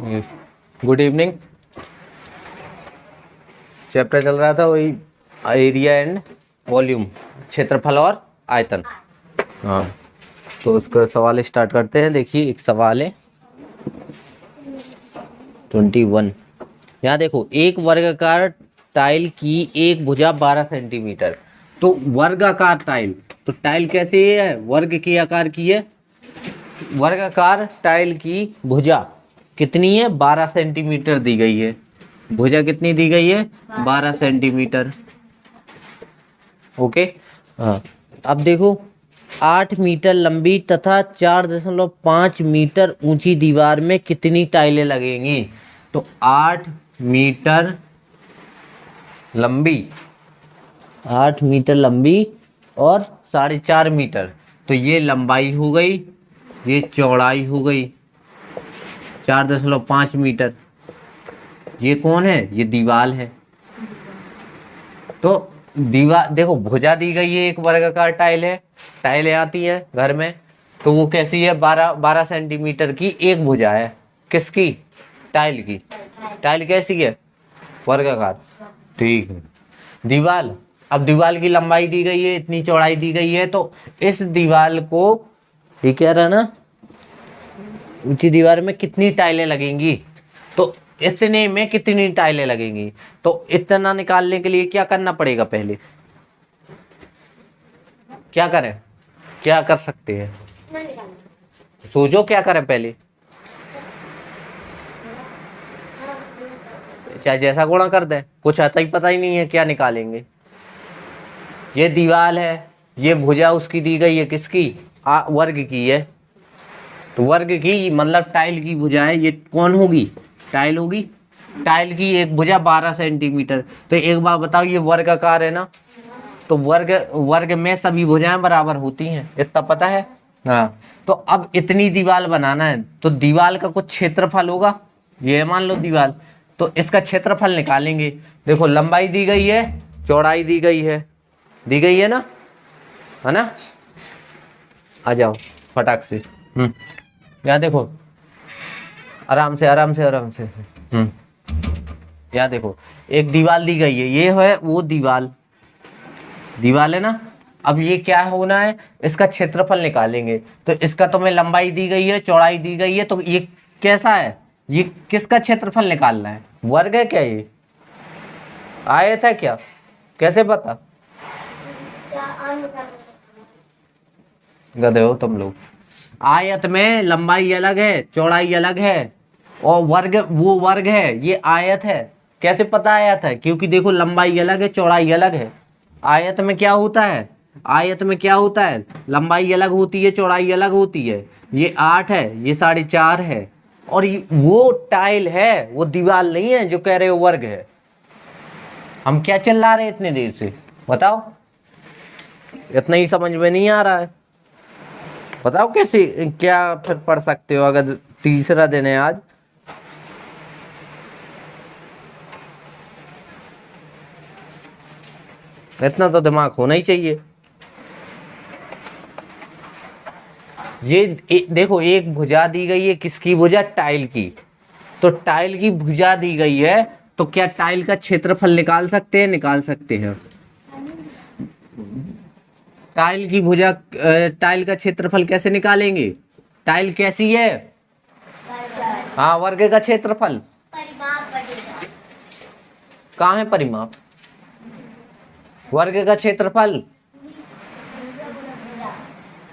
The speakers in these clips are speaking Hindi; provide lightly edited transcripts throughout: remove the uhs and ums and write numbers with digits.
Good evening. चैप्टर चल रहा था वही एरिया एंड वॉल्यूम, क्षेत्रफल और आयतन। हाँ, तो उसका सवाल स्टार्ट करते हैं। देखिए एक सवाल है 21। यहाँ देखो, एक वर्गाकार टाइल की एक भुजा 12 सेंटीमीटर। तो वर्गाकार टाइल, तो टाइल कैसे है? वर्ग के आकार की है। वर्गाकार टाइल की भुजा कितनी है? 12 सेंटीमीटर दी गई है। भुजा कितनी दी गई है? 12 सेंटीमीटर। ओके। हाँ, अब देखो 8 मीटर लंबी तथा 4.5 मीटर ऊंची दीवार में कितनी टाइलें लगेंगी? तो 8 मीटर लंबी, 8 मीटर लंबी और 4.5 मीटर, तो ये लंबाई हो गई, ये चौड़ाई हो गई। 4.5 मीटर, ये कौन है? ये दीवार है। तो दीवार देखो, भुजा दी गई है, एक वर्गाकार टाइल है। टाइलें आती है घर में, तो वो कैसी है? 12 सेंटीमीटर की एक भुजा है। किसकी? टाइल की। टाइल कैसी है? वर्गाकार। ठीक है। दीवार, अब दीवार की लंबाई दी गई है, इतनी चौड़ाई दी गई है, तो इस दीवार को, ये कह रहा ना, ऊंची दीवार में कितनी टाइलें लगेंगी? तो इतने में कितनी टाइलें लगेंगी? तो इतना निकालने के लिए क्या करना पड़ेगा? पहले क्या करें? क्या कर सकते हैं? सोचो क्या करें पहले। चाहे जैसा गुणा कर दें, कुछ आता ही पता ही नहीं है क्या निकालेंगे। ये दीवार है, ये भुजा उसकी दी गई है, किसकी? वर्ग की है। तो वर्ग की मतलब टाइल की भुजा है, ये कौन होगी? टाइल होगी। टाइल की एक भुजा 12 सेंटीमीटर। तो एक बार बताओ, ये वर्गाकार है ना, तो वर्ग में सभी भुजाएं बराबर होती हैं, इतना पता है। हाँ, तो अब इतनी दीवार बनाना है, तो दीवार का कुछ क्षेत्रफल होगा। ये मान लो दीवार, तो इसका क्षेत्रफल निकालेंगे। देखो लंबाई दी गई है, चौड़ाई दी गई है ना, है ना। आ जाओ फटाक से। यहाँ देखो, आराम से आराम से आराम से। यहाँ देखो, एक दीवार दी गई है, ये है वो दीवार है ना। अब ये क्या होना है? इसका क्षेत्रफल निकालेंगे। तो इसका तुम्हें लंबाई दी गई है, चौड़ाई दी गई है, तो ये कैसा है? ये किसका क्षेत्रफल निकालना है? वर्ग है क्या? ये आयत है क्या? कैसे पता? गधे हो तुम लोग। आयत में लंबाई अलग है, चौड़ाई अलग है, और वर्ग वो वर्ग है, ये आयत है। कैसे पता आयत है? क्योंकि देखो लंबाई अलग है, चौड़ाई अलग है। आयत में क्या होता है? आयत में क्या होता है? लंबाई अलग होती है, चौड़ाई अलग होती है। ये 8 है, ये 4.5 है, और वो टाइल है, वो दीवार नहीं है जो कह रहे हो वर्ग है। हम क्या चिल्ला रहे इतने देर से? बताओ, इतना ही समझ में नहीं आ रहा है? बताओ कैसे, क्या फिर पढ़ सकते हो अगर तीसरा दिन है आज। इतना तो दिमाग होना ही चाहिए। ये देखो, एक भुजा दी गई है, किसकी भुजा? टाइल की। तो टाइल की भुजा दी गई है, तो क्या टाइल का क्षेत्रफल निकाल सकते हैं? निकाल सकते हैं। टाइल की भुजा, टाइल का क्षेत्रफल कैसे निकालेंगे? टाइल कैसी है? हाँ, वर्ग का क्षेत्रफल। कहाँ है परिमाप? वर्ग का क्षेत्रफल,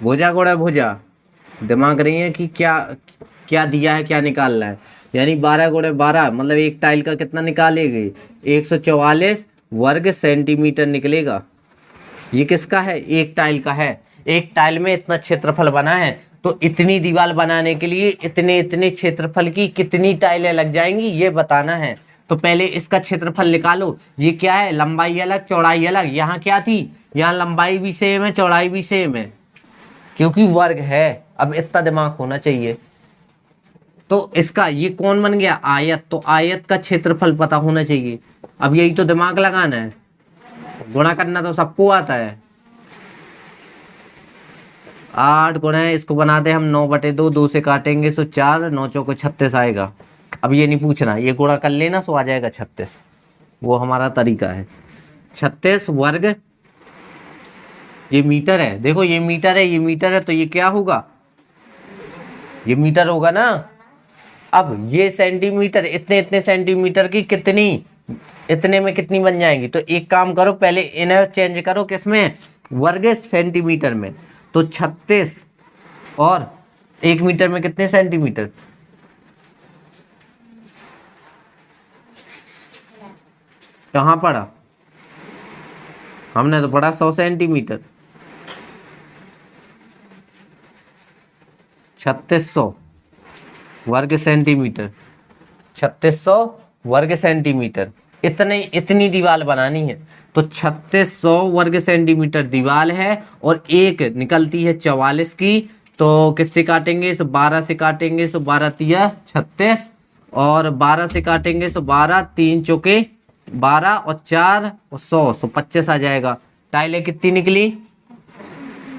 भुजा गुणा भुजा। दिमाग नहीं है कि क्या क्या दिया है, क्या निकालना है। यानी 12 गुणे 12 मतलब एक टाइल का कितना निकालेगी? 144 वर्ग सेंटीमीटर निकलेगा। ये किसका है? एक टाइल का है। एक टाइल में इतना क्षेत्रफल बना है, तो इतनी दीवार बनाने के लिए इतने इतने क्षेत्रफल की कितनी टाइलें लग जाएंगी, ये बताना है। तो पहले इसका क्षेत्रफल निकालो। ये क्या है? लंबाई अलग, चौड़ाई अलग। यहाँ क्या थी? यहाँ लंबाई भी सेम है, चौड़ाई भी सेम है, क्योंकि वर्ग है। अब इतना दिमाग होना चाहिए। तो इसका ये कौन बन गया? आयत। तो आयत का क्षेत्रफल पता होना चाहिए। अब यही तो दिमाग लगाना है। गुणा करना तो सबको आता है। 8 गुणा, इसको बनाते हम 9/2, 2 से काटेंगे तो 4, 9 चौको 36 आएगा। अब ये नहीं पूछना, ये गुणा कर लेना सो आ जाएगा 36, वो हमारा तरीका है। 36 वर्ग, ये मीटर है, देखो ये मीटर है, ये मीटर है, तो ये क्या होगा, ये मीटर होगा ना। अब ये सेंटीमीटर, इतने इतने सेंटीमीटर की कितनी, इतने में कितनी बन जाएंगी, तो एक काम करो पहले इन्हें चेंज करो किसमें, वर्ग सेंटीमीटर में। तो 36 और 1 मीटर में कितने सेंटीमीटर, कहाँ पढ़ा हमने, तो पढ़ा 100 सेंटीमीटर। 3600 वर्ग सेंटीमीटर, 3600 वर्ग सेंटीमीटर, इतनी दीवार बनानी है। तो 3600 वर्ग सेंटीमीटर दीवार है और एक निकलती है 44 की, तो किससे काटेंगे, तो 12 से काटेंगे, तो 12 तिया 36 और 12 से काटेंगे, तो 12 3 चौके 12 और 4 और 100, तो 25 आ जाएगा। टाइलें कितनी निकली,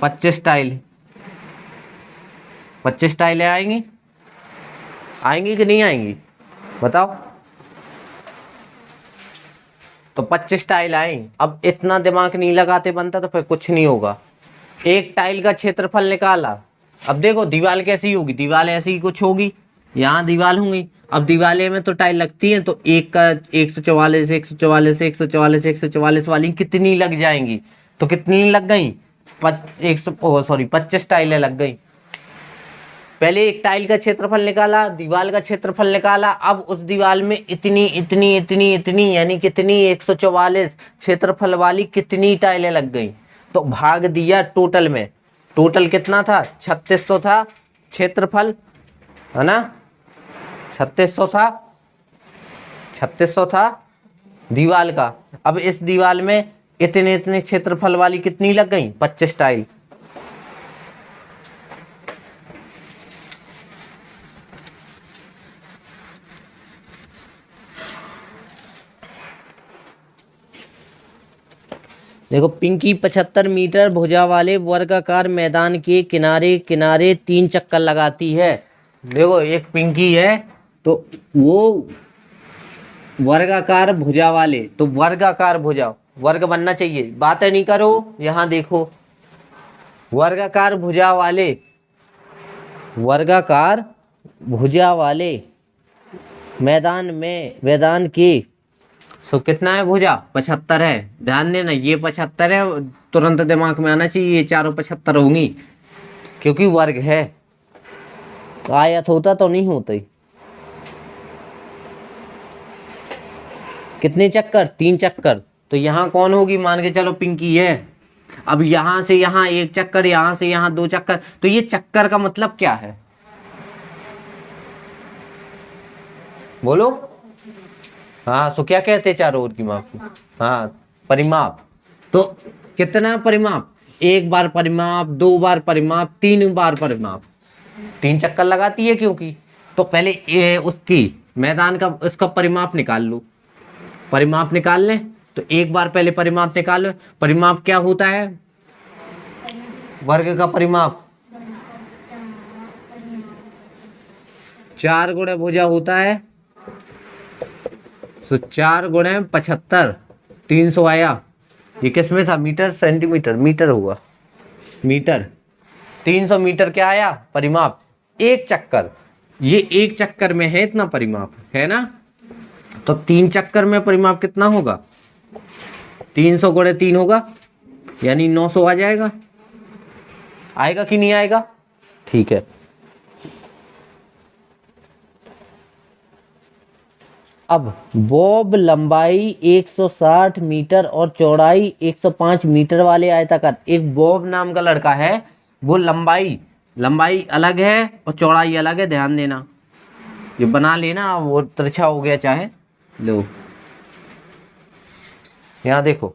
25 टाइल, 25 टाइलें आएंगी, आएंगी कि नहीं आएंगी बताओ, तो 25 टाइल आएंगी। अब इतना दिमाग नहीं लगाते बनता तो फिर कुछ नहीं होगा। एक टाइल का क्षेत्रफल निकाला, अब देखो दीवार कैसी होगी, दीवार ऐसी कुछ होगी, यहाँ दीवार होंगी। अब दीवाले में तो टाइल लगती है, तो एक का 144 144 144 144 वाली कितनी लग जाएंगी, तो कितनी लग गई, 25 टाइलें लग गई। पहले एक टाइल का क्षेत्रफल निकाला, दीवार का क्षेत्रफल निकाला, अब उस दीवार में इतनी इतनी इतनी इतनी यानी कितनी 144 क्षेत्रफल वाली कितनी टाइलें लग गई, तो भाग दिया टोटल में। टोटल कितना था, 3600 था क्षेत्रफल, है ना, 3600 था, 3600 था दीवार का। अब इस दीवार में इतने इतने क्षेत्रफल वाली कितनी लग गई, 25 टाइल। देखो पिंकी 75 मीटर भुजा वाले वर्गाकार मैदान के किनारे किनारे 3 चक्कर लगाती है। देखो एक पिंकी है तो वो वर्गाकार भुजा वाले, तो वर्गाकार भुजा, वर्ग बनना चाहिए, बातें नहीं करो, यहाँ देखो वर्गाकार भुजा वाले, वर्गाकार भुजा वाले मैदान में, मैदान के सो कितना है भुजा, 75 है। ध्यान देना ये 75 है, तुरंत दिमाग में आना चाहिए ये चारों 75 होंगी क्योंकि वर्ग है। आयत होता तो नहीं होता ही। कितने चक्कर, 3 चक्कर, तो यहाँ कौन होगी, मान के चलो पिंकी है। अब यहाँ से यहाँ 1 चक्कर, यहाँ से यहाँ 2 चक्कर, तो ये चक्कर का मतलब क्या है बोलो, हाँ सो क्या कहते हैं चारों ओर की माप, हाँ परिमाप। तो कितना परिमाप, 1 बार परिमाप, 2 बार परिमाप, 3 बार परिमाप, 3 चक्कर लगाती है क्योंकि। तो पहले ये उसकी मैदान का उसका परिमाप निकाल लो, परिमाप निकाल लें, तो 1 बार पहले परिमाप निकाल लो। परिमाप क्या होता है, वर्ग का परिमाप 4 गुणे भुजा होता है, तो 4 गुणे 75, 300 आया। ये किस में था, मीटर सेंटीमीटर, मीटर हुआ मीटर, 300 मीटर क्या आया परिमाप, 1 चक्कर, ये 1 चक्कर में है इतना परिमाप है ना। तो 3 चक्कर में परिमाप कितना होगा, 300 गुणे 3 होगा यानी 900 आ जाएगा। आएगा कि नहीं आएगा, ठीक है। अब बॉब लंबाई 160 मीटर और चौड़ाई 105 मीटर वाले आयताकार, एक बॉब नाम का लड़का है, वो लंबाई अलग है और चौड़ाई अलग है, ध्यान देना, ये बना लेना, वो तिरछा हो गया चाहे लो। यहाँ देखो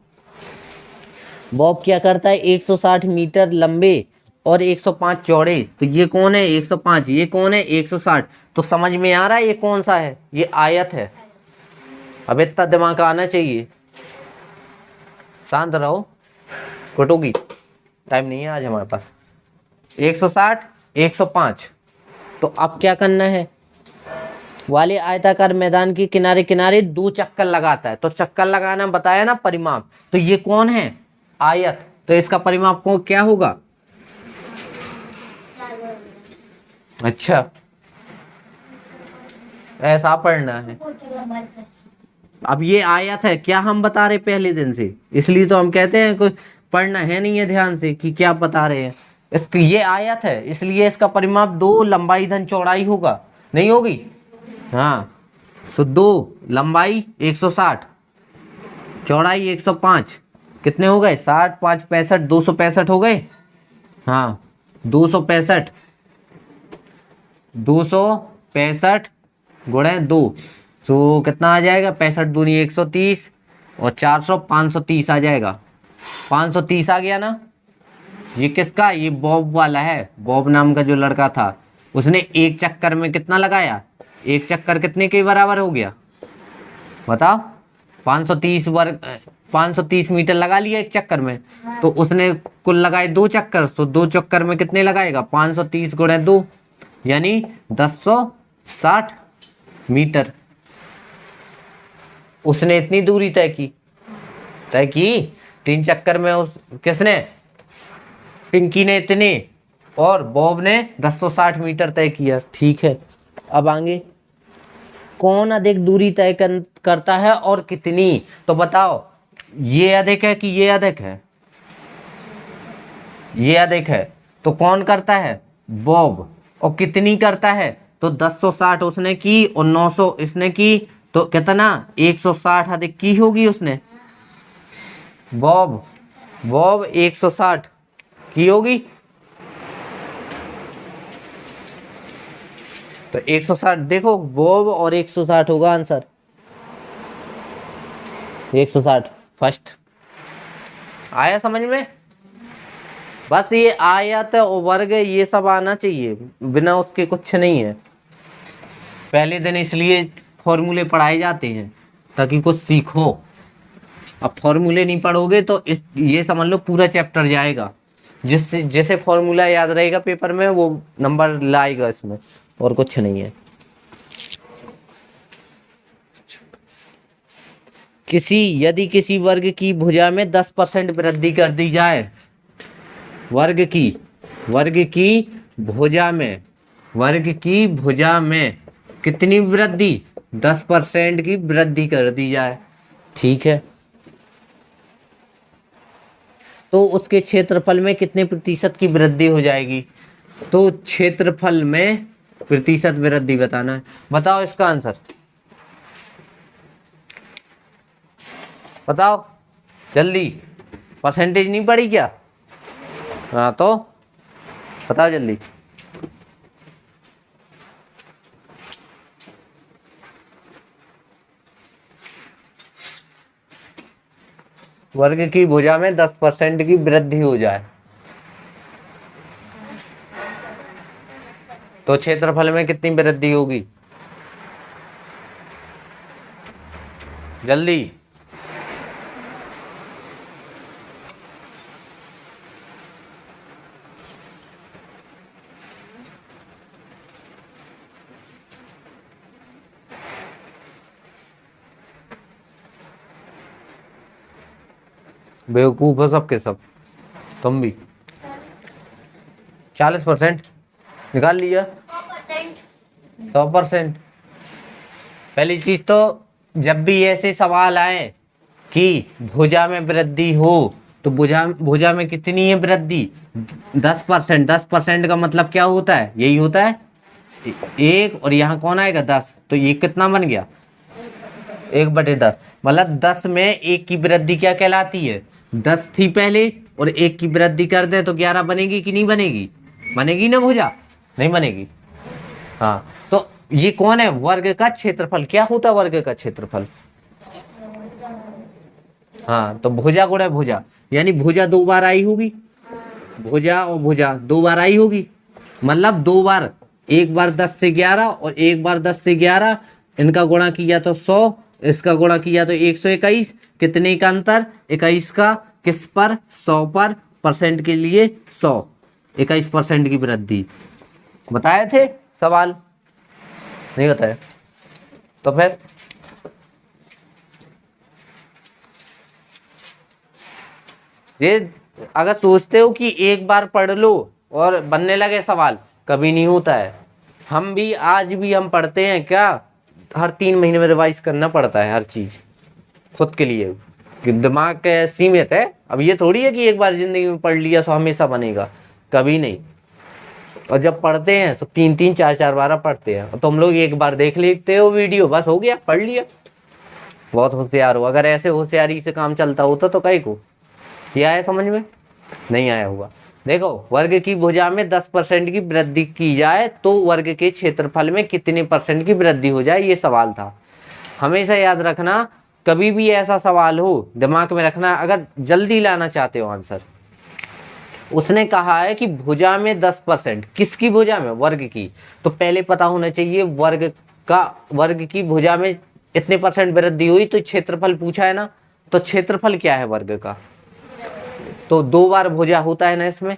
बॉब क्या करता है, 160 मीटर लंबे और 105 चौड़े, तो ये कौन है 105, ये कौन है 160, तो समझ में आ रहा है ये कौन सा है, ये आयत है। अब इतना दिमाग आना चाहिए, शांत रहो, कटोगी, टाइम नहीं है आज हमारे पास। 160 105, तो अब क्या करना है, वाले आयताकार मैदान के किनारे किनारे 2 चक्कर लगाता है। तो चक्कर लगाना बताया ना परिमाप, तो ये कौन है? आयत। तो इसका परिमाप को क्या होगा? अच्छा, ऐसा पढ़ना है। अब ये आयत है, क्या हम बता रहे पहले दिन से, इसलिए तो हम कहते हैं कुछ पढ़ना है नहीं है ध्यान से कि क्या बता रहे हैं। इसकी ये आयत है, इसलिए इसका परिमाप 2 लंबाई धन चौड़ाई होगा, नहीं होगी? हाँ, तो 2 लंबाई 160, चौड़ाई 105, कितने हो गए? 60 5 65, 265 हो गए। हाँ, 265, 265 गुणे 2, तो कितना आ जाएगा? 65 दूनी 130 और 400 530 आ जाएगा। 530 आ गया ना। ये किसका? ये बॉब वाला है। बॉब नाम का जो लड़का था, उसने एक चक्कर में कितना लगाया? एक चक्कर कितने के बराबर हो गया बताओ? 530 वर्ग 530 मीटर लगा लिया एक चक्कर में। तो उसने कुल लगाए 2 चक्कर, तो 2 चक्कर में कितने लगाएगा? 530 गुणे 2 यानी 1060 मीटर। उसने इतनी दूरी तय की 3 चक्कर में। उस किसने? पिंकी ने इतने, और बॉब ने 1060 मीटर तय किया। ठीक है, अब आगे कौन अधिक दूरी तय करता है और कितनी? तो बताओ, ये अधिक है कि ये अधिक है? ये अधिक है, तो कौन करता है? बॉब। और कितनी करता है? तो 1060 उसने की और 900 इसने की, तो कितना? 160 अधिक की होगी उसने। बॉब 160 की होगी, तो 160 देखो, बॉब और 160 होगा आंसर। 160 फर्स्ट आया समझ में? बस ये आयत और वर्ग ये सब आना चाहिए, बिना उसके कुछ नहीं है। पहले दिन इसलिए फॉर्मूले पढ़ाए जाते हैं ताकि कुछ सीखो। अब फॉर्मूले नहीं पढ़ोगे तो ये समझ लो पूरा चैप्टर जाएगा। जिससे जैसे फॉर्मूला याद रहेगा पेपर में, वो नंबर लाएगा इसमें, और कुछ नहीं है। यदि किसी वर्ग की भुजा में 10% वृद्धि कर दी जाए, वर्ग की भुजा में कितनी वृद्धि? 10% की वृद्धि कर दी जाए, ठीक है, तो उसके क्षेत्रफल में कितने प्रतिशत की वृद्धि हो जाएगी? तो क्षेत्रफल में प्रतिशत वृद्धि बताना है। बताओ इसका आंसर, बताओ जल्दी। परसेंटेज नहीं पढ़ी क्या? हाँ, तो बताओ जल्दी। वर्ग की भुजा में 10% की वृद्धि हो जाए तो क्षेत्रफल में कितनी वृद्धि होगी? जल्दी। बेवकूफ हो सबके सब, तुम भी। 40% निकाल लिया। 100%। पहली चीज तो जब भी ऐसे सवाल आए कि भुजा में वृद्धि हो, तो भुजा में कितनी है वृद्धि? 10%। 10% का मतलब क्या होता है? यही होता है 1, और यहाँ कौन आएगा? 10। तो ये कितना बन गया? 1/10। मतलब 10 में 1 की वृद्धि क्या कहलाती है? 10 थी पहले और 1 की वृद्धि कर दे तो 11 बनेगी कि नहीं बनेगी? बनेगी ना भुजा? नहीं बनेगी। हाँ, तो ये कौन है? वर्ग का क्षेत्रफल। क्या होता है वर्ग का क्षेत्रफल? हाँ, तो भुजा गुणा भुजा, यानी भुजा 2 बार आई होगी। भुजा और भुजा 2 बार आई होगी, मतलब 2 बार, एक बार 10 से 11 और एक बार 10 से 11, इनका गुणा किया तो 100, इसका गुणा किया तो 121। कितने का अंतर? 21 का। किस पर? 100 पर। परसेंट के लिए 100, 21% की वृद्धि। बताए थे सवाल? नहीं बताया? तो फिर ये अगर सोचते हो कि एक बार पढ़ लो और बनने लगे सवाल, कभी नहीं होता है। हम भी आज भी हम पढ़ते हैं क्या, हर 3 महीने में रिवाइज करना पड़ता है हर चीज खुद के लिए, कि दिमाग के सीमित है। अब ये थोड़ी है कि एक बार जिंदगी में पढ़ लिया तो हमेशा बनेगा, कभी नहीं। और जब पढ़ते हैं तो 3-3 4-4 बार पढ़ते हैं। और तुम लोग एक बार देख लेते हो वीडियो, बस हो गया, पढ़ लिया, बहुत होशियार हो। अगर ऐसे होशियारी से काम चलता होता तो कहीं को ये आया समझ में, नहीं आया हुआ। देखो, वर्ग की भुजा में 10% की वृद्धि की जाए तो वर्ग के क्षेत्रफल में कितने % की वृद्धि हो जाए, ये सवाल था। हमेशा याद रखना, कभी भी ऐसा सवाल हो दिमाग में रखना, अगर जल्दी लाना चाहते हो आंसर। उसने कहा है कि भुजा में 10%, किसकी भुजा में, वर्ग की। तो पहले पता होना चाहिए वर्ग की भुजा में इतने % वृद्धि हुई, तो क्षेत्रफल पूछा है ना, तो क्षेत्रफल क्या है वर्ग का, तो 2 बार भुजा होता है ना इसमें,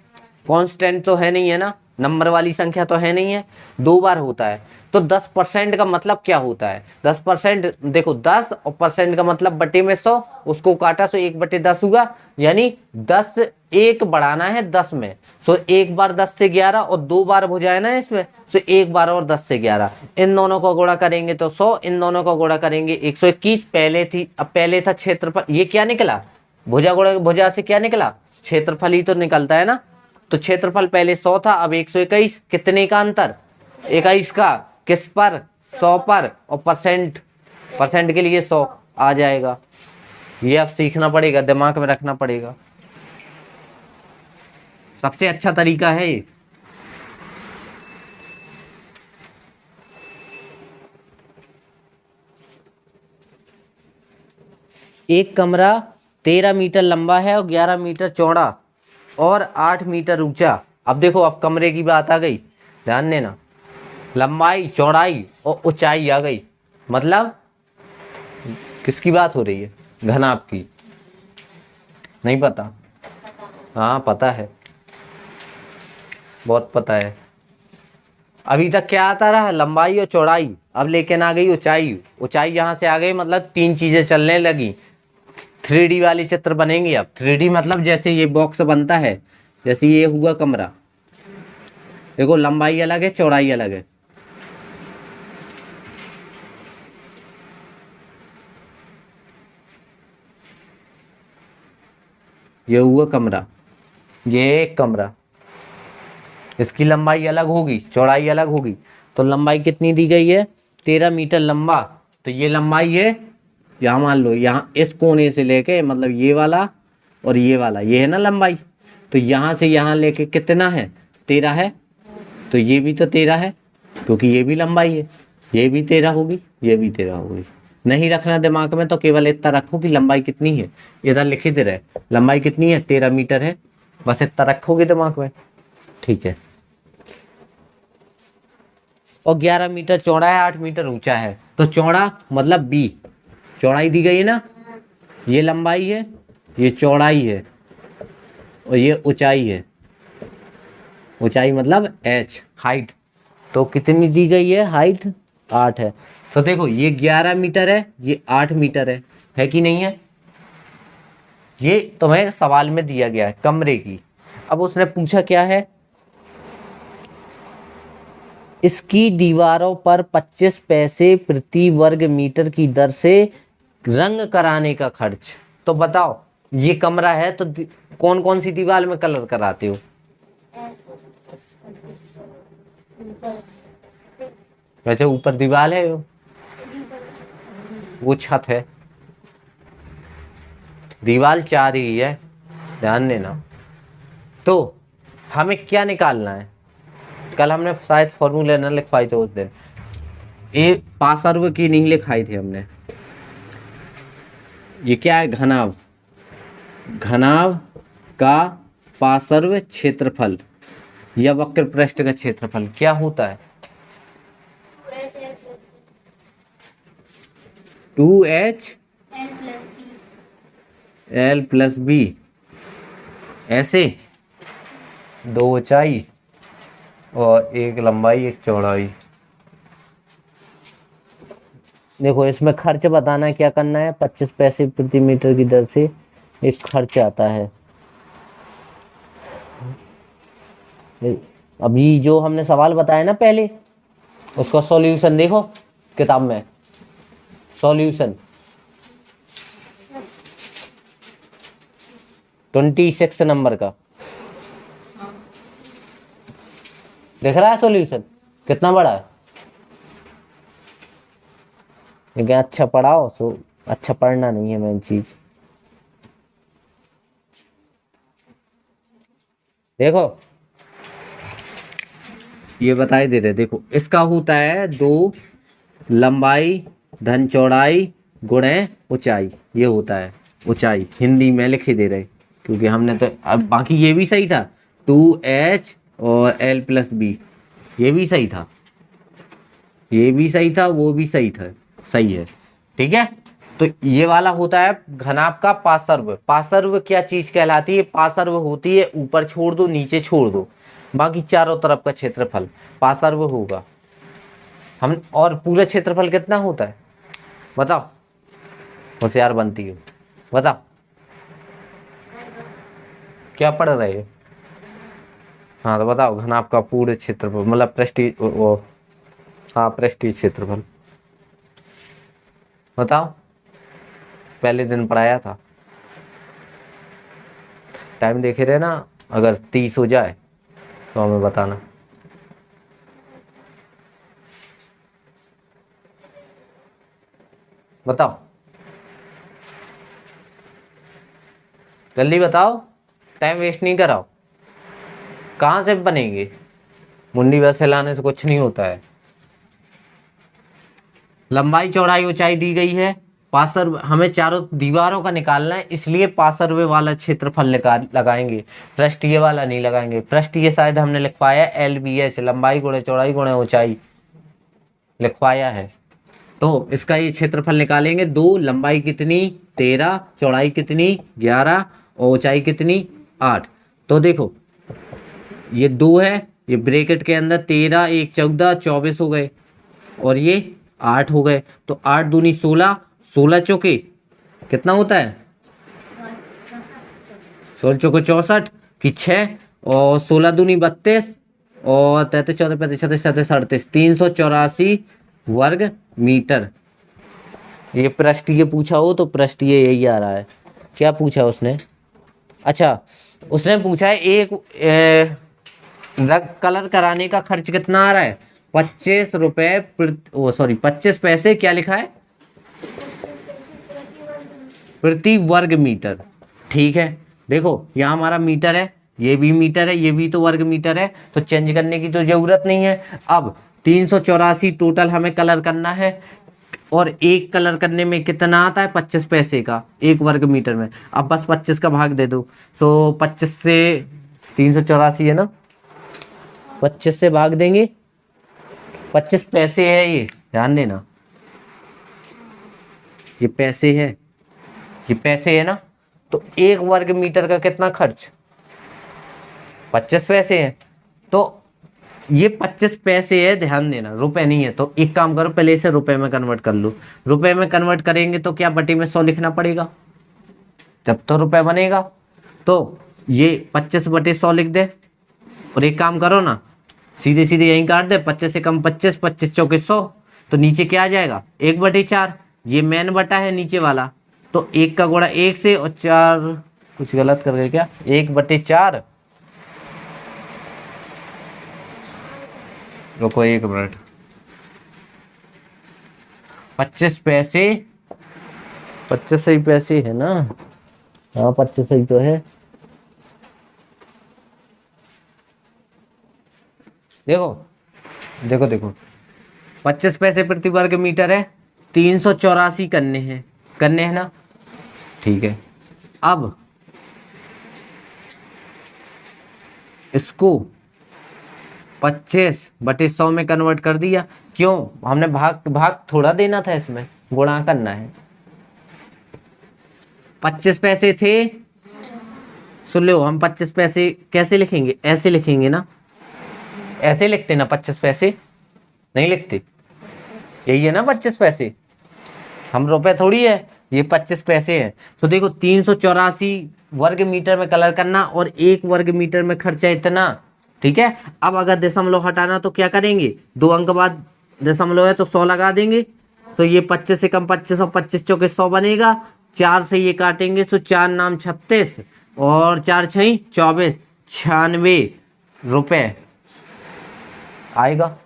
कांस्टेंट तो है नहीं है ना, नंबर वाली संख्या तो है नहीं है, 2 बार होता है। तो 10% का मतलब क्या होता है, 10% देखो, 10 और परसेंट का मतलब बटे में 100, उसको काटा तो 1/10 हुआ, यानी 10 एक बढ़ाना है 10 में। सो एक बार 10 से 11 और 2 बार भुजा है ना इसमें, सो एक बार और 10 से 11, इन दोनों को गुणा करेंगे तो 100, इन दोनों को गुणा करेंगे 121। पहले थी, अब पहले था क्षेत्रफल, ये क्या निकला, भुजा गुणा भुजा से क्या निकला, क्षेत्रफल ही तो निकलता है ना। तो क्षेत्रफल पहले 100 था, अब 121, कितने का अंतर, 21 का, किस पर, 100 पर, और परसेंट के लिए 100 आ जाएगा। ये अब सीखना पड़ेगा, दिमाग में रखना पड़ेगा, सबसे अच्छा तरीका है ये। एक कमरा 13 मीटर लंबा है और 11 मीटर चौड़ा और 8 मीटर ऊंचा। अब देखो, अब कमरे की बात आ गई, ध्यान देना, लंबाई, चौड़ाई और ऊंचाई आ गई, मतलब किसकी बात हो रही है, घनाभ की। नहीं पता, हाँ पता है, बहुत पता है। अभी तक क्या आता रहा, लंबाई और चौड़ाई, अब लेकिन आ गई ऊंचाई। ऊंचाई यहाँ से आ गई, मतलब 3 चीजें चलने लगी, 3D वाले चित्र बनेंगे। अब 3D मतलब जैसे ये बॉक्स बनता है, जैसे ये हुआ कमरा, देखो लंबाई अलग है, चौड़ाई अलग है, ये हुआ कमरा, ये एक कमरा, इसकी लंबाई अलग होगी, चौड़ाई अलग होगी। तो लंबाई कितनी दी गई है, 13 मीटर लंबा, तो ये लंबाई है, यहाँ मान लो, यहाँ इस कोने से लेके, मतलब ये वाला और ये वाला, ये है ना लंबाई, तो यहाँ से यहाँ लेके कितना है, 13 है, तो ये भी तो 13 है, क्योंकि ये भी लंबाई है, ये भी 13 होगी, ये भी 13 होगी। नहीं रखना दिमाग में तो केवल इतना रखो कि लंबाई कितनी है, इधर लिखी दे रहे, लंबाई कितनी है, 13 मीटर है, बस इतना रखोगे दिमाग में, ठीक है। और 11 मीटर चौड़ा है, 8 मीटर ऊंचा है, तो चौड़ा मतलब बी, चौड़ाई दी गई है ना, ये लंबाई है, ये चौड़ाई है, और ये ऊंचाई है, ऊंचाई मतलब h, हाइट। तो कितनी दी गई है, हाइट 8 है। तो देखो, ये 11 मीटर है, ये 8 मीटर है कि नहीं है, ये तुम्हें सवाल में दिया गया है कमरे की। अब उसने पूछा क्या है, इसकी दीवारों पर 25 पैसे प्रति वर्ग मीटर की दर से रंग कराने का खर्च। तो बताओ, ये कमरा है तो कौन कौन सी दीवार में कलर कराते हो, वैसे ऊपर दीवार है, वो छत है, दीवार 4 ही है, ध्यान देना। तो हमें क्या निकालना है, कल हमने शायद फॉर्मूले ना लिखवाई थे उस दिन, ये पार्श्व की नहीं लिखाई थी हमने। ये क्या है, घनाभ, घनाभ का पार्श्व क्षेत्रफल या वक्र पृष्ठ का क्षेत्रफल क्या होता है, 2h l प्लस बी, ऐसे 2 ऊंचाई और 1 लंबाई 1 चौड़ाई, देखो इसमें खर्च बताना है, क्या करना है, 25 पैसे प्रति मीटर की दर से एक खर्च आता है। अभी जो हमने सवाल बताया ना पहले, उसका सॉल्यूशन देखो किताब में, सॉल्यूशन 26 नंबर का दिख रहा है सॉल्यूशन कितना बड़ा है। लेकिन अच्छा पढ़ाओ, सो अच्छा पढ़ना नहीं है मेन चीज। देखो ये बताई दे रहे, देखो इसका होता है 2 लंबाई धन चौड़ाई गुणे ऊंचाई, ये होता है ऊंचाई। हिंदी में लिखे दे रहे क्योंकि हमने तो, अब बाकी ये भी सही था 2h और l+b, ये भी सही था, ये भी सही था, वो भी सही था, सही है, ठीक है। तो ये वाला होता है घनाभ का पार्श्व। पार्श्व क्या चीज कहलाती है, पार्श्व होती है ऊपर छोड़ दो नीचे छोड़ दो, बाकी चारों तरफ का क्षेत्रफल पार्श्व होगा। हम और पूरा क्षेत्रफल कितना होता है बताओ, होशियार बनती हो, बताओ क्या पढ़ रहे हो। हाँ तो बताओ घनाभ का पूरे क्षेत्रफल मतलब पृष्ठीय वो, हाँ पृष्ठीय क्षेत्रफल बताओ, पहले दिन पढ़ाया था, टाइम देखे रहे ना, अगर 30 हो जाए तो हमें बताना। बताओ जल्दी बताओ, टाइम वेस्ट नहीं कराओ। कहाँ से बनेंगे, मुंडी बस हिलाने से कुछ नहीं होता है। लंबाई चौड़ाई ऊंचाई दी गई है, पार्श्व हमें चारों दीवारों का निकालना है, इसलिए पार्श्व वाला क्षेत्रफल लगाएंगे, पृष्ठीय वाला नहीं लगाएंगे। पृष्ठीय शायद हमने लिखवाया LBH, लंबाई गुणे चौड़ाई गुणे ऊंचाई लिखवाया है। तो इसका ये क्षेत्रफल निकालेंगे, 2 लंबाई कितनी 13, चौड़ाई कितनी 11 और ऊंचाई कितनी 8। तो देखो ये 2 है, ये ब्रैकेट के अंदर 13 1 14 24 हो गए और ये 8 हो गए। तो 8 दूनी 16, 16 चौके कितना होता है, 16 चौके 64 की 6 और 16 दूनी 32 और 33 14 35 36 37 38 384 वर्ग मीटर। ये पृष्ठीय पूछा हो तो पृष्ठीय यही आ रहा है। क्या पूछा उसने, अच्छा उसने पूछा है एक रंग कलर कराने का खर्च कितना आ रहा है, 25 रुपए सॉरी 25 पैसे, क्या लिखा है प्रति वर्ग मीटर, ठीक है। देखो यहाँ हमारा मीटर है, ये भी मीटर है, ये भी तो वर्ग मीटर है, तो चेंज करने की तो जरूरत नहीं है। अब 384 टोटल हमें कलर करना है और एक कलर करने में कितना आता है 25 पैसे का एक वर्ग मीटर में। अब बस 25 का भाग दे दो, सो 25 से 384 है ना, 25 से भाग देंगे, 25 पैसे है, ये ध्यान देना, ये पैसे है, ये पैसे है ना। तो एक वर्ग मीटर का कितना खर्च 25 पैसे है, तो ये 25 पैसे है, ध्यान देना, रुपए नहीं है। तो एक काम करो पहले इसे रुपए में कन्वर्ट कर लो, रुपए में कन्वर्ट करेंगे तो क्या बटे में 100 लिखना पड़ेगा, तब तो रुपए बनेगा। तो ये 25 बटे 100 लिख दे और एक काम करो ना, सीधे सीधे यहीं काट दे, 25 से कम 25, 25 चौके 100, तो नीचे क्या आ जाएगा 1/4, ये मेन बटा है नीचे वाला, तो 1 का गुणा 1 से और 4, कुछ गलत कर गए क्या, 1/4, रुको 1 मिनट, 25 पैसे, 25 सही पैसे है ना, हाँ 25 सही तो है। देखो देखो देखो 25 पैसे प्रति वर्ग मीटर है, 384 करने हैं ना, ठीक है। अब इसको 25/100 में कन्वर्ट कर दिया, क्यों, हमने भाग भाग थोड़ा देना था, इसमें गुणा करना है। 25 पैसे थे, सुन लो, हम 25 पैसे कैसे लिखेंगे, ऐसे लिखेंगे ना, ऐसे लिखते ना 25 पैसे, नहीं लिखते, यही है ना 25 पैसे, हम रुपए थोड़ी है, ये 25 पैसे हैं। तो देखो 384 वर्ग मीटर में कलर करना और 1 वर्ग मीटर में खर्चा इतना। ठीक है, अब अगर दशमलव हटाना तो क्या करेंगे, 2 अंक बाद दशमलव है तो 100 लगा देंगे। तो ये 25 से कम 25 और 25 चौके 100 बनेगा। 4 से ये काटेंगे तो 4 नाम 36 और 4 छई 24, 96 रुपए आएगा।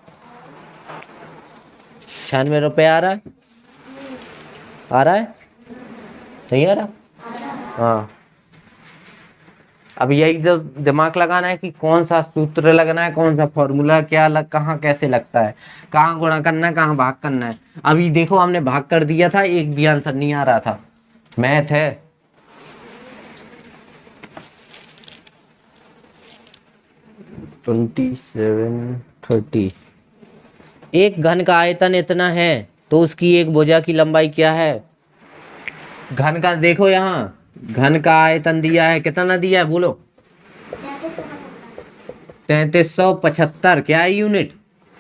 96 रुपये आ रहा है, आ रहा है, नहीं आ रहा? हाँ, अब यही जो दिमाग लगाना है कि कौन सा सूत्र लगना है, कौन सा फॉर्मूला, क्या लग, कहाँ कैसे लगता है, कहाँ गुणा करना है, कहाँ भाग करना है। अभी देखो हमने भाग कर दिया था, एक भी आंसर नहीं आ रहा था। मैथ है। ट्वेंटी 30। एक घन का आयतन इतना है तो उसकी एक भुजा की लंबाई क्या है। घन का देखो, यहाँ घन का आयतन दिया है, कितना दिया है बोलो। 3375। क्या है यूनिट,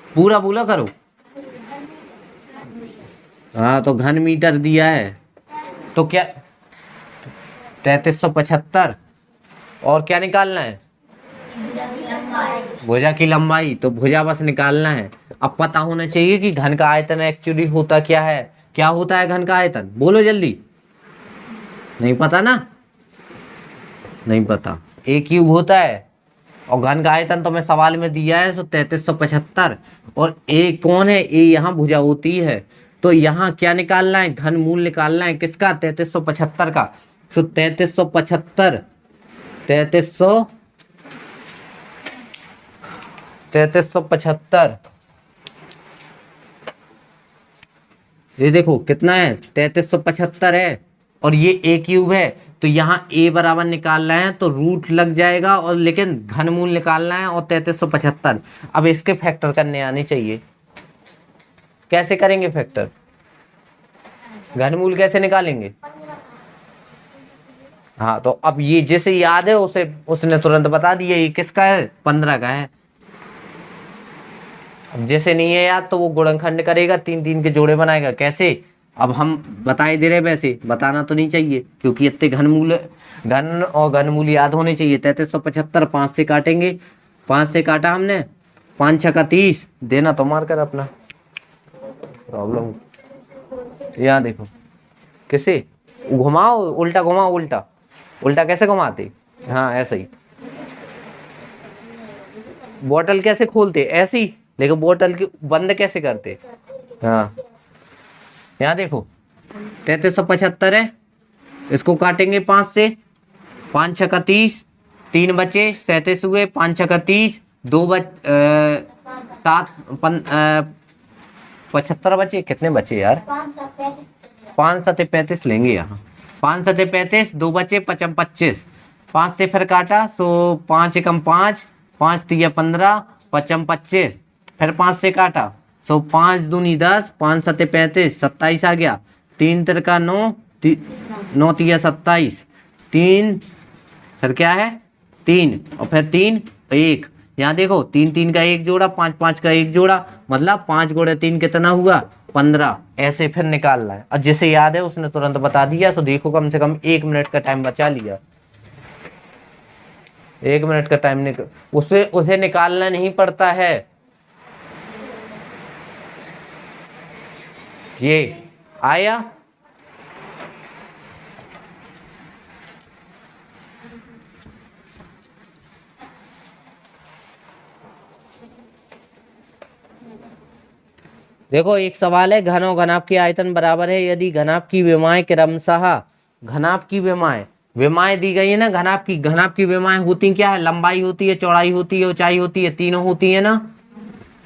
पूरा बोला करो। हाँ, तो घन मीटर दिया है तो क्या 3375। और क्या निकालना है, भुजा की लंबाई। तो भुजा बस निकालना है। अब पता होना चाहिए कि घन का आयतन एक्चुअली होता क्या है। क्या होता है घन का आयतन, बोलो जल्दी। नहीं पता ना, नहीं पता। ए क्यूब होता है और घन का आयतन तो मैं सवाल में दिया है, तो 3375। और ए कौन है, ए यहाँ भुजा होती है। तो यहाँ क्या निकालना है, घन मूल निकालना है किसका, 3375 का। तो 3375, 3375, ये देखो कितना है, 3375 है। और ये ए क्यूब है, तो यहाँ ए बराबर निकालना है तो रूट लग जाएगा, और लेकिन घनमूल निकालना है और 3375। अब इसके फैक्टर करने आने चाहिए। कैसे करेंगे फैक्टर, घनमूल कैसे निकालेंगे। हाँ, तो अब ये जैसे याद है उसे उसने तुरंत बता दिया ये किसका है, 15 का है। अब जैसे नहीं है याद तो वो गुणनखंड करेगा, 3 3 के जोड़े बनाएगा। कैसे, अब हम बताए दे रहे, वैसे बताना तो नहीं चाहिए क्योंकि इतने घनमूल, घन और घनमूल याद होने चाहिए। 3375 5 से काटेंगे, 5 से काटा हमने, 5 छक्का 30, देना तो मार कर अपना प्रॉब्लम। यहाँ देखो कैसे घुमाओ, उल्टा घुमाओ, उल्टा उल्टा कैसे घुमाते, हाँ ऐसे ही। बोतल कैसे खोलते, ऐसे ही, लेकिन बोतल की बंद कैसे करते। हाँ, यहाँ देखो 3375 है, इसको काटेंगे 5 से, 5 छक्का 30, 3 बचे, 37 हुए, 5 छक्का 30, 2 7 75 बचे। कितने बचे यार, 5 7 35 लेंगे यहाँ, 5 7 35, 2 बचे 55 25। 5 से फिर काटा, सो 5 एकम 5, 5 तिया 15, 55 25। फिर 5 से काटा, सो 5 दूनी 10, 5 7 35, 27 आ गया। 3 तिरका 9, 9 तिया 27, 3 सर क्या है 3, और फिर 3 1। यहाँ देखो 3 3 का 1 जोड़ा, 5 5 का 1 जोड़ा, मतलब 5 गुणे 3 कितना हुआ, 15। ऐसे फिर निकालना है। और जिसे याद है उसने तुरंत बता दिया। तो देखो कम से कम 1 मिनट का टाइम बचा लिया। 1 मिनट का टाइम उसे निकालना नहीं पड़ता है। ये आया, देखो एक सवाल है, घन और घनाभ के आयतन बराबर है यदि घनाभ की विमाएं क्रमशः, घनाभ की विमाएं दी गई है ना, घनाभ की विमाएं होती क्या है, लंबाई होती है, चौड़ाई होती है, ऊंचाई होती है, तीनों होती है ना।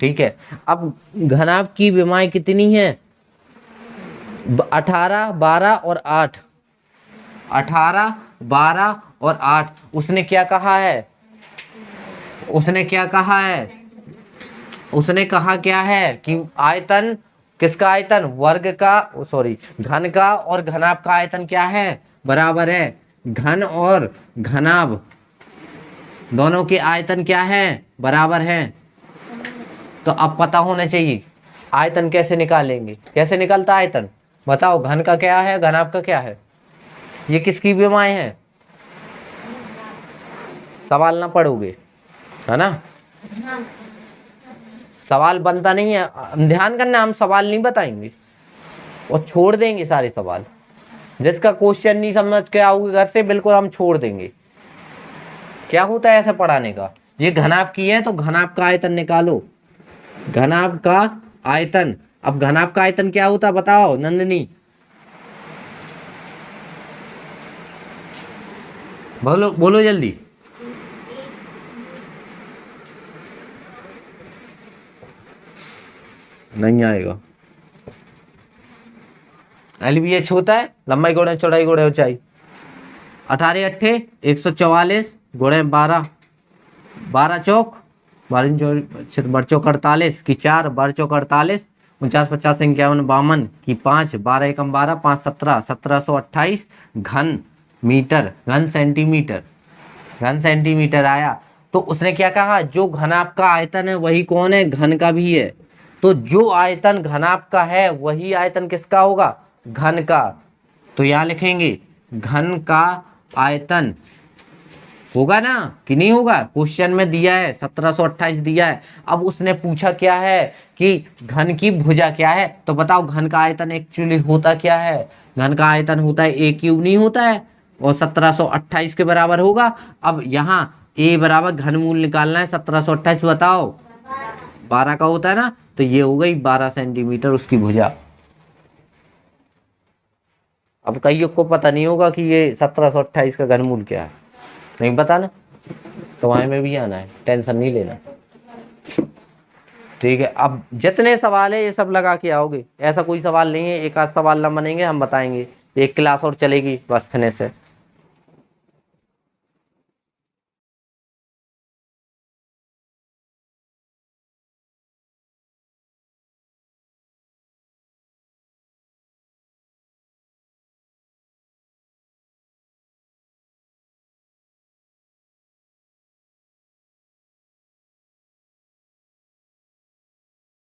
ठीक है, अब घनाभ की विमाएं कितनी है, 18 12 और 8, 18 12 और 8। उसने क्या कहा है, उसने कहा क्या है कि आयतन, किसका आयतन, वर्ग का, सॉरी घन का और घनाभ का आयतन क्या है, बराबर है। घन और घनाभ दोनों के आयतन क्या है, बराबर है। तो अब पता होना चाहिए आयतन कैसे निकालेंगे, कैसे निकलता आयतन। बताओ घन का क्या है, घनाभ का क्या है? ये किसकी विमाएं हैं? सवाल ना पढ़ोगे है ना, सवाल बनता नहीं है, ध्यान करना, हम सवाल नहीं बताएंगे और छोड़ देंगे सारे सवाल। जिसका क्वेश्चन नहीं समझ के आओगे घर से, बिल्कुल हम छोड़ देंगे। क्या होता है ऐसा पढ़ाने का? ये घनाभ की है तो घनाभ का आयतन निकालो, घनाभ का आयतन। अब घनाभ का आयतन क्या होता है बताओ नंदिनी, बोलो बोलो जल्दी। नहीं आएगा। LBH होता है लंबाई गुणे चौड़ाई गुणे ऊंचाई। 18 अट्ठे 144 गुणे 12, 12 चौक 12 चौक 48 की 4, 12 चौक 48, 49 50 51 52 की 5, 12 एकम 12, 5 17, 1728 घन मीटर, घन सेंटीमीटर, घन सेंटीमीटर आया। तो उसने क्या कहा, जो घनाभ का आयतन है वही कौन है, घन का भी है। तो जो आयतन घनाभ का है वही आयतन किसका होगा, घन का। तो यहां लिखेंगे घन का आयतन होगा ना कि नहीं होगा, क्वेश्चन में दिया है 1728 दिया है। अब उसने पूछा क्या है कि घन की भुजा क्या है, तो बताओ घन का आयतन एक्चुअली होता क्या है, घन का आयतन होता है a क्यूब नहीं होता है, और 1728 के बराबर होगा। अब यहाँ a बराबर घनमूल निकालना है, 1728 बताओ 12 का होता है ना, तो ये हो गई 12 सेंटीमीटर उसकी भुजा। अब कईयों को पता नहीं होगा कि ये 1728 का घनमूल क्या है, नहीं पता ना, तुम्हारे में भी आना है, टेंशन नहीं लेना। ठीक है, अब जितने सवाल है ये सब लगा के आओगे, ऐसा कोई सवाल नहीं है एक आध सवाल ना बनेंगे, हम बताएंगे, एक क्लास और चलेगी बस फिनिश है।